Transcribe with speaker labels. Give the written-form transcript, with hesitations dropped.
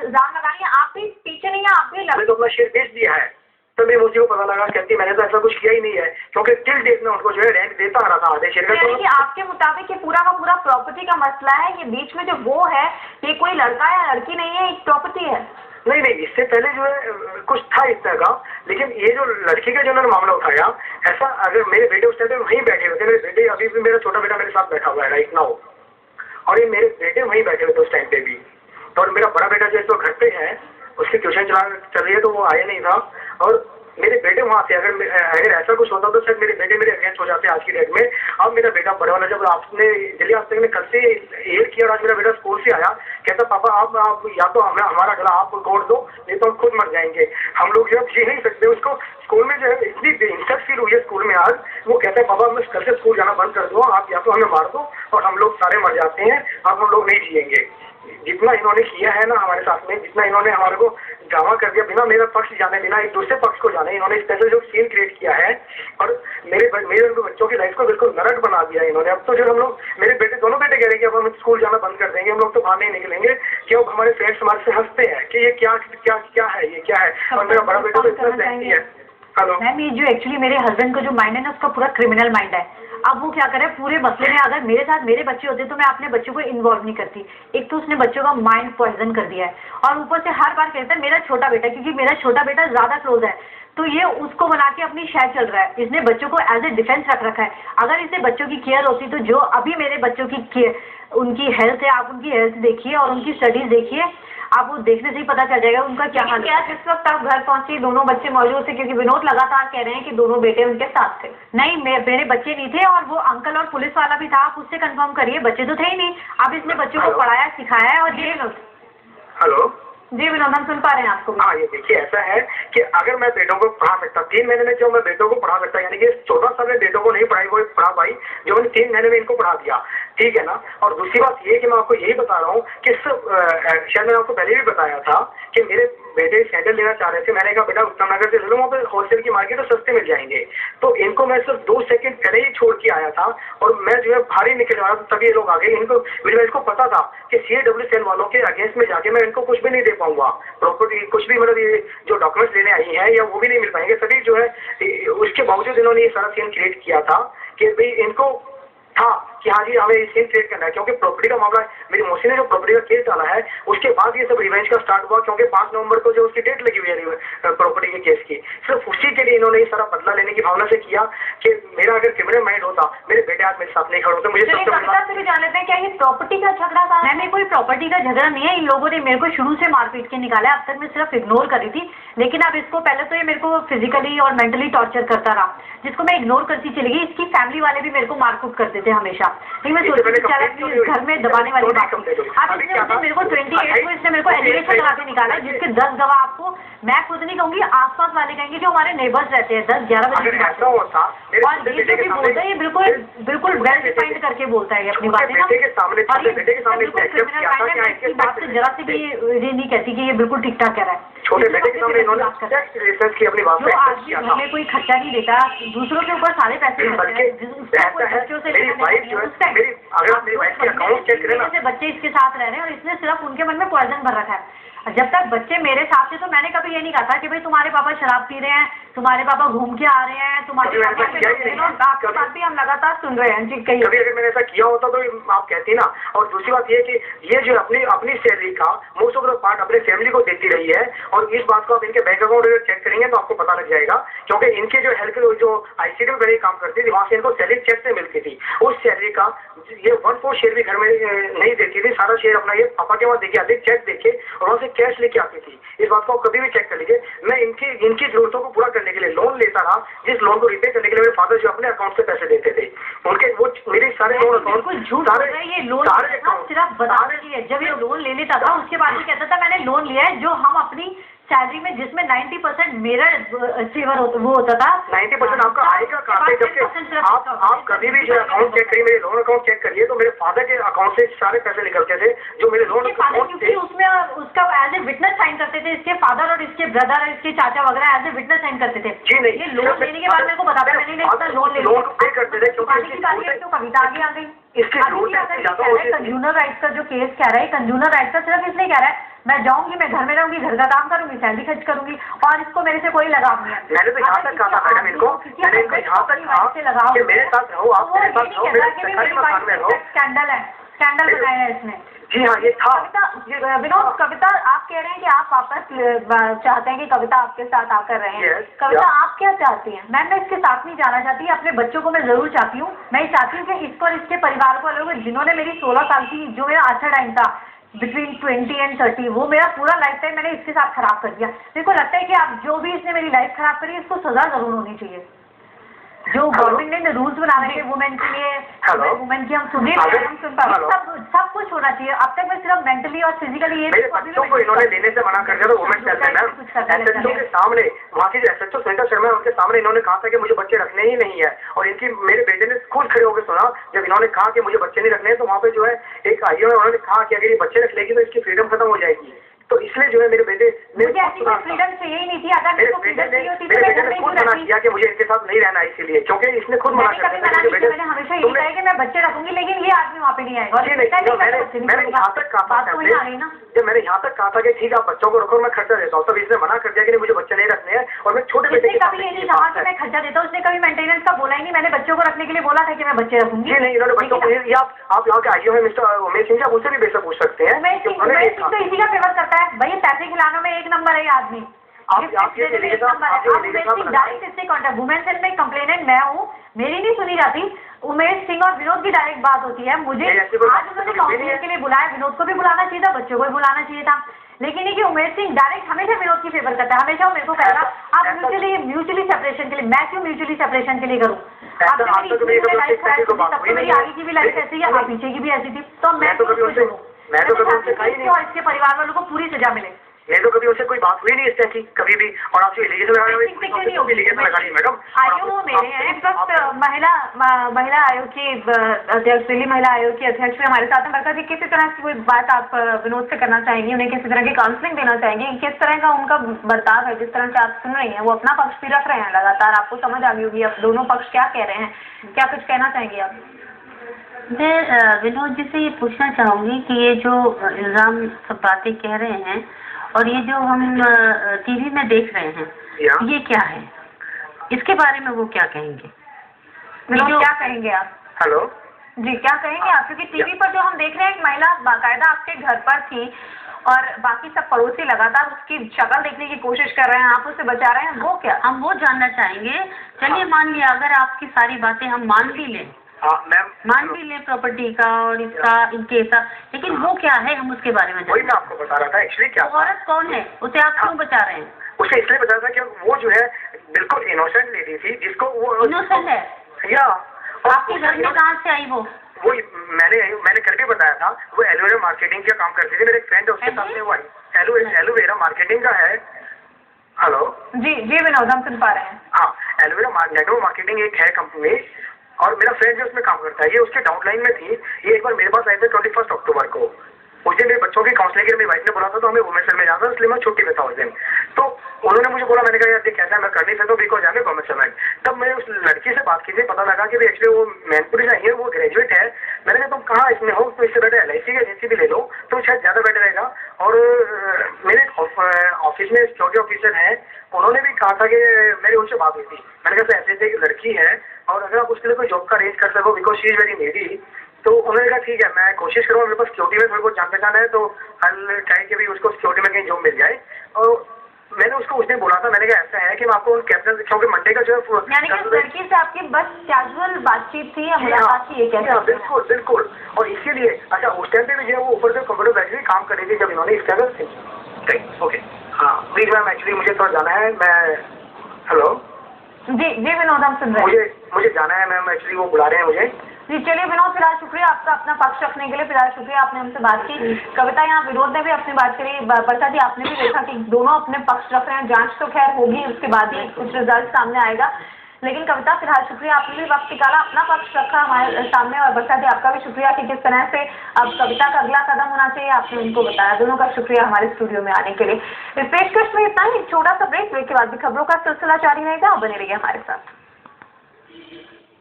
Speaker 1: इल्जाम लगाएंगे, आप भी पीछे नहीं है, आप भी
Speaker 2: मैंने तो अपना शेयर बेच दिया है। तो मेरी मुझे को पता लगा, कहती मैंने तो ऐसा कुछ किया ही नहीं है, क्योंकि टिल डेट में उनको जो है रेंट देता आ रहा था आधे शेयर का।
Speaker 1: तो आपके मुताबिक ये पूरा का पूरा प्रॉपर्टी का मसला है, ये बीच में जो वो है ये कोई लड़का या लड़की नहीं है, एक प्रॉपर्टी है।
Speaker 2: नहीं, इससे पहले जो है कुछ था इस तरह का, लेकिन ये जो लड़की का जो उन्होंने मामला उठाया, ऐसा अगर मेरे बेटे उस टाइम पे वहीं बैठे हुए थे, मेरे बेटे अभी भी, मेरा छोटा बेटा मेरे साथ बैठा हुआ है राइट नाउ, और ये मेरे बेटे वहीं बैठे हुए थे उस टाइम पे भी। और मेरा बड़ा बेटा जो है तो घर पे है, उसकी ट्यूशन चल रही है, तो वो आया नहीं था। और मेरे बेटे वहां थे, अगर ऐसा कुछ होता तो शायद मेरे बेटे मेरे अगेंस्ट हो जाते आज की डेट में। अब मेरा बेटा बड़ा वाला, जब आपने दिल्ली आज तक ने कल से एयर किया और आज मेरा बेटा स्कूल से आया, कहता पापा आप या तो हमारा गला आप तोड़ दो, नहीं तो हम खुद मर जाएंगे, हम लोग जो है जी नहीं सकते। उसको स्कूल में जो है इतनी इंसल्ट फील हुई है स्कूल में आज, वो कहता है पापा मैं कल से स्कूल जाना बंद कर दो, आप या तो हमें मार दो और हम लोग सारे मर जाते हैं, अब हम लोग नहीं जिएंगे। जितना इन्होंने किया है ना हमारे साथ में, जितना इन्होंने हमारे को ड्रामा कर दिया, बिना मेरा पक्ष जाने, बिना एक दूसरे पक्ष को जाने, इन्होंने स्पेशल जो सीन क्रिएट किया है और मेरे बच्चों की लाइफ को बिल्कुल नरक बना दिया है इन्होंने। अब तो जो हम लोग, मेरे बेटे दोनों बेटे कह रहे हैं कि अब हम स्कूल जाना बंद कर देंगे, हम लोग तो बाहर नहीं निकलेंगे, क्यों हमारे फ्रेंड्स हमारे से हंसते हैं कि ये क्या है, ये क्या है। और मेरा बड़ा बेटा तो इतना सहती है। हेलो
Speaker 1: मैम, ये जो एक्चुअली मेरे हस्बैंड का जो माइंड है ना, उसका पूरा क्रिमिनल माइंड है। अब वो क्या करे पूरे मसले में, अगर मेरे साथ मेरे बच्चे होते तो मैं अपने बच्चों को इन्वॉल्व नहीं करती। एक तो उसने बच्चों का माइंड पॉइजन कर दिया है, और ऊपर से हर बार कहता है मेरा छोटा बेटा, क्योंकि मेरा छोटा बेटा ज्यादा क्लोज है, तो ये उसको बना के अपनी शायद चल रहा है। इसने बच्चों को एज ए डिफेंस रख रखा है। अगर इसे बच्चों की केयर होती तो जो अभी मेरे बच्चों की केयर, उनकी हेल्थ है, आप उनकी हेल्थ देखिए और उनकी स्टडीज देखिए, आप वो देखने से ही पता चल जाएगा उनका क्या हाल है। जिस वक्त आप घर पहुंची दोनों बच्चे मौजूद थे, क्योंकि विनोद लगातार कह रहे हैं कि दोनों बेटे उनके साथ थे। नहीं, मेरे बच्चे नहीं थे, और वो अंकल और पुलिस वाला भी था, आप उससे कंफर्म करिए, बच्चे तो थे ही नहीं। अब इसने बच्चों को पढ़ाया सिखाया है। और जी विनोद,
Speaker 2: हेलो
Speaker 1: जी विनोद, हम सुन पा रहे हैं आपको।
Speaker 2: हाँ, ये देखिए ऐसा है कि अगर मैं बेटों को पढ़ा सकता 3 महीने में, जो मैं बेटों को पढ़ा सकता, यानी कि 14 साल में बेटों को नहीं पढ़ाई, वो पढ़ा पाई, जो मैंने 3 महीने में इनको पढ़ा दिया, ठीक है ना। और दूसरी बात ये कि मैं आपको यही बता रहा हूँ कि शायद मैंने आपको पहले भी बताया था कि मेरे बेटे सैंडल लेना चाह रहे थे, मैंने कहा बेटा उत्तम नगर से ले लो, वहाँ पे होलसेल की मार्केट तो सस्ते मिल जाएंगे। तो इनको मैं सिर्फ 2 सेकंड पहले ही छोड़ के आया था, और मैं जो है भारी निकल रहा था, तभी ये लोग आ गए। इसको पता था कि CAW सेल वालों के अगेंस्ट में जाके मैं इनको कुछ भी नहीं दे पाऊंगा, प्रॉपर्टी कुछ भी, मतलब ये जो डॉक्यूमेंट्स लेने आई है या वो भी नहीं मिल पाएंगे सभी जो है। उसके बावजूद इन्होंने ये सारा सीन क्रिएट किया था कि भाई इनको था कि हाँ जी हमें सीन क्रिएट करना है, क्योंकि प्रॉपर्टी का मामला, मेरी मौसी ने जो प्रॉपर्टी का केस डाला है उसके बाद ये सब रिवेंज का स्टार्ट हुआ, क्योंकि 5 नवंबर को जो उसकी डेट लगी हुई है प्रॉपर्टी के केस की, सिर्फ उसी के लिए इन्होंने ये सारा बदला लेने की भावना से किया कि मेरा अगर क्रिमिनल माइंड होता, मेरे बेटे आज मेरे साथ नहीं खड़े होते। मुझे
Speaker 1: जान लेते हैं क्या ये प्रॉपर्टी का झगड़ा था? मैंने कोई प्रॉपर्टी का झगड़ा नहीं है, इन लोगों ने मेरे को शुरू से मारपीट के निकाला। अब तक मैं सिर्फ इग्नोर कर रही थी, लेकिन अब इसको पहले तो ये मेरे को फिजिकली और मेंटली टॉर्चर करता रहा, जिसको मैं इग्नोर करती चली गई। इसकी फैमिली वाले भी मेरे को मारकूट करते थे हमेशा, लेकिन मैं सोचती थी घर में दबाने वाली बात। अब इसने मेरे को 28 को इसने मेरे को एलिगेशन लगा के निकाला, जिसके 10 गवाह आपको मैं खुद नहीं कहूंगी, आसपास वाले कहेंगे जो हमारे नेबर्स रहते हैं। 10-11 बजे की बात है, और ये जो भी बोलता है ये बिल्कुल वेल डिफाइंड करके बोलता है अपनी बातें ना, और ये बिल्कुल क्रिमिनल माइंड है। इसकी बात से जरा से भी ये नहीं कहती कि ये बिल्कुल ठीक ठाक कह रहा है।
Speaker 2: छोटे बेटे के सामने इन्होंने रिसर्च की अपनी बात
Speaker 1: जो आदमी घर में कोई खर्चा नहीं देता, दूसरों के ऊपर सारे पैसे बच्चे इसके साथ रह रहे हैं, और इसने सिर्फ उनके मन में पॉइजन भर रखा है। जब तक बच्चे मेरे साथ थे तो मैंने कभी ये नहीं कहा था कि भाई तुम्हारे पापा शराब पी रहे हैं, तुम्हारे पापा घूम के आ रहे हैं, तुम्हारे पापा आपकी बात भी हम लगातार सुन रहे हैं जी। कहीं
Speaker 2: कभी अगर मैंने ऐसा किया होता तो आप कहती ना। और दूसरी बात ये कि ये जो अपनी सैलरी का मोस्ट ऑफ द पार्ट अपने फैमिली को देती रही है, और इस बात को आप इनके बैंक अकाउंट अगर चेक करेंगे तो आपको पता लग जाएगा, क्योंकि इनके जो हेल्थ जो ICD में पहले काम करती थी, वहां से इनको सैलरी चेक से मिलती थी। उस सैलरी का ये 1/4 शेयर भी घर में नहीं देती थी, सारा शेयर अपना ये पापा के वहां देके आती, चेक देके, और वहां से कैश लेके आती थी। इस बात को आप कभी भी चेक कर लीजिए। मैं इनकी जरूरतों को पूरा करने के लिए लोन लेता रहा, जिस लोन को रिपे करने के लिए मेरे फादर जो अपने अकाउंट से पैसे देते थे, उनके वो मेरे सारे लोन अकाउंट
Speaker 1: ये लोन सिर्फ बता रही है। जब ये लोन ले लेता था उसके बाद ही कहता था मैंने लोन लिया है, जो हम अपनी सैलरी में जिसमें 90% मेरा फेवर वो होता था।
Speaker 2: 90% आपका आएगा कहाँ से? जबकि आप कभी भी जो अकाउंट चेक करिए, मेरे लोन अकाउंट चेक करिए, तो मेरे फादर के अकाउंट से सारे पैसे निकलते थे जो मेरे लोन अकाउंट थे।
Speaker 1: उसमें उसका एज ए विटनेस साइन करते थे, इसके फादर और इसके ब्रदर और इसके चाचा वगैरह एज ए विटनेस साइन करते थे।
Speaker 2: जी नहीं,
Speaker 1: ये लोन लेने के बाद मेरे को बताया मैंने
Speaker 2: लोन पे करते थे, क्योंकि
Speaker 1: कविता आगे आ गई। कंज्यूमर राइट्स का जो केस कह रहा है, कंज्यूमर राइट्स का सिर्फ इसलिए कह रहा है मैं जाऊंगी, मैं घर में रहूंगी, घर का काम करूंगी, सैलरी खर्च करूंगी और इसको मेरे से कोई लगाव नहीं है।
Speaker 2: मैंने तो यहाँ तक कहा था मैडम इनको, मैंने इनको यहाँ तक कहा कि मेरे साथ रहो, आप मेरे साथ रहो, मेरे सरकारी मकान में रहो।
Speaker 1: स्कैंडल बनाया है इसने।
Speaker 2: जी हाँ, ये था।
Speaker 1: कविता, विनोद, कविता आप कह रहे हैं कि आप वापस चाहते हैं कि कविता आपके साथ आकर रहे हैं। कविता आप क्या चाहती हैं? मैं इसके साथ नहीं जाना चाहती, अपने बच्चों को मैं जरूर चाहती हूँ। मैं चाहती हूँ कि इसको और इसके परिवार को अलग, जिन्होंने मेरी 16 साल की जो मेरा अच्छा टाइम था बिटवीन 20 एंड 30, वो मेरा पूरा लाइफ टाइम मैंने इसके साथ खराब कर दिया। मेरे को लगता है कि आप जो भी इसने मेरी लाइफ खराब करी, इसको सजा जरूर होनी चाहिए। जो गवर्नमेंट ने रूल्स बना रहे हैं वुमेन के लिए, वुमेन की हम सुन रहे हैं, हम सुन पा रहे हैं, सब कुछ होना चाहिए। अब तक मैं सिर्फ मेंटली और फिजिकली
Speaker 2: मेरे बच्चों को इन्होंने लेने से मना कर दिया था वुमेन सेल में। एसएचओ के सामने, वहाँ की जो एसएचओ सुनीता शर्मा है, उनके सामने इन्होंने कहा था कि मुझे बच्चे रखने ही नहीं है। और इनकी, मेरे बेटे ने खुद खड़े होकर सुना जब इन्होंने कहा कि मुझे बच्चे नहीं रखने हैं, तो वहाँ पे जो है एक आईओ है, उन्होंने कहा कि अगर ये बच्चे रख लेगी तो इसकी फ्रीडम खत्म हो जाएगी। तो इसलिए जो है मेरे बेटे ने
Speaker 1: फ्रीडम चाहिए ही नहीं थी। अगर
Speaker 2: मेरे बेटे ने खुद मना किया कि मुझे इनके साथ नहीं रहना, इसीलिए क्योंकि इसने खुद मना कर दिया।
Speaker 1: मैंने हमेशा यही कहा कि मैं बच्चे रखूंगी, लेकिन ये आदमी वहाँ पे नहीं आएगा।
Speaker 2: मैंने यहाँ तक कहा था, जब मैंने यहाँ तक कहा था कि ठीक है आप बच्चों को रखो, मैं खर्चा देता हूँ, तब इसने मना कर दिया कि मुझे बच्चे नहीं रखने हैं। और मैं छोटे बेटे
Speaker 1: कभी ये नहीं कहा कि मैं खर्चा देता हूँ, उसने कभी मेंटेनेंस का बोला ही नहीं। मैंने बच्चों को रखने के लिए बोला था कि मैं बच्चे रखूंगी।
Speaker 2: नहीं, इन्होंने बच्चों को, आप यहाँ के आईओ है मिस्टर उमेश सिंह, आप उससे भी बेशक पूछ सकते हैं।
Speaker 1: उमेश सिंह तो इसी का फेवर करता है भाई, पैसे खिलाने में एक नंबर है ये आदमी। वुमेन सेल में कंप्लेनेंट मैं हूँ, मेरी नहीं सुनी जाती। उमेश सिंह और विनोद की डायरेक्ट बात होती है। मुझे आज उन्होंने काउंसलिंग के लिए बुलाया, विनोद को भी बुलाना चाहिए था, बच्चों को भी बुलाना चाहिए था, लेकिन ये कि उमेश सिंह डायरेक्ट हमेशा विनोद की फेवर करता है। हमेशा वो मेरे को कहेगा आप म्यूचुअली सेपरेशन के लिए, मैं क्यों म्यूचुअली सेपरेशन के लिए करूँ? मेरी आगे की भी लाइफ ऐसी है और पीछे की भी ऐसी थी, तो मैं तो कभी और इसके परिवार वालों को पूरी सजा मिले।
Speaker 2: ये तो कभी उससे कोई बात हुई नहीं इस तरह की कभी भी। और आपसे एलिगेशन लगा रही मैडम,
Speaker 1: आयोग वो मेरे हैं। प्लस महिला आयोग की अध्यक्ष, दिल्ली महिला आयोग की अध्यक्ष भी हमारे साथ हैं। बरका जी, किसी तरह की कोई बात आप विनोद से करना चाहेंगी? उन्हें किसी तरह की काउंसलिंग देना चाहेंगी? किस तरह का उनका बर्ताव है? जिस तरह से आप सुन रही हैं, वो अपना पक्ष भी रख रहे हैं लगातार, आपको समझ आ गई होगी अब दोनों पक्ष क्या कह रहे हैं। क्या कुछ कहना चाहेंगी आप?
Speaker 3: मैं विनोद जी से ये पूछना चाहूँगी कि ये जो इल्ज़ाम सब बातें कह रहे हैं और ये जो हम टीवी में देख रहे हैं, ये क्या है? इसके बारे में वो क्या कहेंगे?
Speaker 1: विनोद क्या कहेंगे आप?
Speaker 2: हेलो
Speaker 1: जी, क्या कहेंगे आप? क्योंकि टीवी पर जो हम देख रहे हैं, एक महिला बाकायदा आपके घर पर थी और बाकी सब पड़ोसी लगातार उसकी शक्ल देखने की कोशिश कर रहे हैं, आप उसे बचा रहे हैं, वो क्या?
Speaker 3: हम वो जानना चाहेंगे। चलिए मान लिया अगर आपकी सारी बातें हम मान भी लें, मान भी लें प्रॉपर्टी का और इसका इनके साथ, लेकिन वो क्या है हम उसके बारे में
Speaker 2: वही मैं आपको बता रहा था। एक्चुअली क्या,
Speaker 3: औरत कौन है, उसे आप क्यों बचा रहे हैं?
Speaker 2: उसे इसलिए बता रहा था कि वो जो है बिल्कुल इनोसेंट लेडी थी, जिसको वो
Speaker 3: इनोसेंट है
Speaker 2: या
Speaker 3: आपके घर में कहाँ से आई वो
Speaker 2: मैंने करके बताया था। वो एलोवेरा मार्केटिंग का काम करती थी, मेरे एक फ्रेंड है उसके सामने वो आई। एलोवेरा मार्केटिंग का है। हेलो
Speaker 1: जी विनोद, हम सुन पा रहे हैं।
Speaker 2: हाँ, एलोवेरा नेटवर्क मार्केटिंग एक है कंपनी और मेरा फ्रेंड जो उसमें काम करता है, ये उसके डाउनलाइन में थी। ये एक बार मेरे पास आए थे 21 अक्टूबर को। उस दिन मेरे बच्चों की काउंसलिंग के लिए मेरी वाइफ ने बोला था, तो हमें वुमेन सेल में जाना था, इसलिए मैं छुट्टी पे था उस दिन। तो उन्होंने मुझे बोला, मैंने कहा यार देख कैसा है, मैं कर नहीं सकता because I am women cell में। तब मैंने उस लड़की से बात की थी, पता लगा कि एक्चुअली वो मैनपुरी से है, वो ग्रेजुएट है। मैंने कहा तुम कहाँ इसमें हो, तो इससे बेटर LIC की एजेंसी भी ले लो तो शायद ज़्यादा बेटर रहेगा। और मेरे ऑफिस में सिक्योरिटी ऑफिसर है, उन्होंने भी कहा था कि मेरी उनसे बात हुई थी। मैंने कहा ऐसे एक लड़की है और अगर आप उसके लिए कोई जॉब का अरेंज कर सको because she is very needy, तो उन्होंने कहा ठीक है मैं कोशिश करूँगा, मेरे पास सिक्योरिटी में थोड़ी बहुत जान पहचान है, तो हल ट्राई के भी उसको सिक्योरिटी में कहीं जॉब मिल जाए। और मैंने उसको उस दिन बोला था, मैंने कहा ऐसा है कि मैं आपको कैप्टन क्योंकि मंडे का जो है
Speaker 1: यानी कि लड़की से आपकी बस कैजुअल बातचीत थी या मुलाकात थी, ये क्या?
Speaker 2: बिल्कुल बिल्कुल। और इसके लिए अच्छा उस टाइम पे भी जो है वो ऊपर से कंप्यूटर बैठ के काम कर रही थी जब इन्होंने इस तरह से। ओके हाँ प्लीज मैम, एक्चुअली मुझे थोड़ा जाना है। मैं हेलो
Speaker 1: जी विनोद, हम सुन रहे हैं।
Speaker 2: मुझे जाना है मैम, एक्चुअली वो बुला रहे हैं मुझे।
Speaker 1: जी चलिए विनोद, फिलहाल शुक्रिया आपका अपना पक्ष रखने के लिए। फिलहाल शुक्रिया, आपने हमसे बात की। कविता, यहाँ विनोद ने भी अपनी बात करी। वर्षा जी, आपने भी देखा कि दोनों अपने पक्ष रख रहे हैं। जांच तो खैर होगी, उसके बाद ही कुछ रिजल्ट सामने आएगा, लेकिन कविता फिलहाल शुक्रिया, आपने भी वक्त निकाला, अपना पक्ष रखा हमारे सामने। और वर्षा जी, आपका भी शुक्रिया कि किस तरह से अब कविता का अगला कदम होना चाहिए आपने उनको बताया। दोनों का शुक्रिया हमारे स्टूडियो में आने के लिए। इस पेशकश में इतना ही, छोटा सा ब्रेक के बाद भी खबरों का सिलसिला जारी रहेगा, बने रहिए हमारे साथ।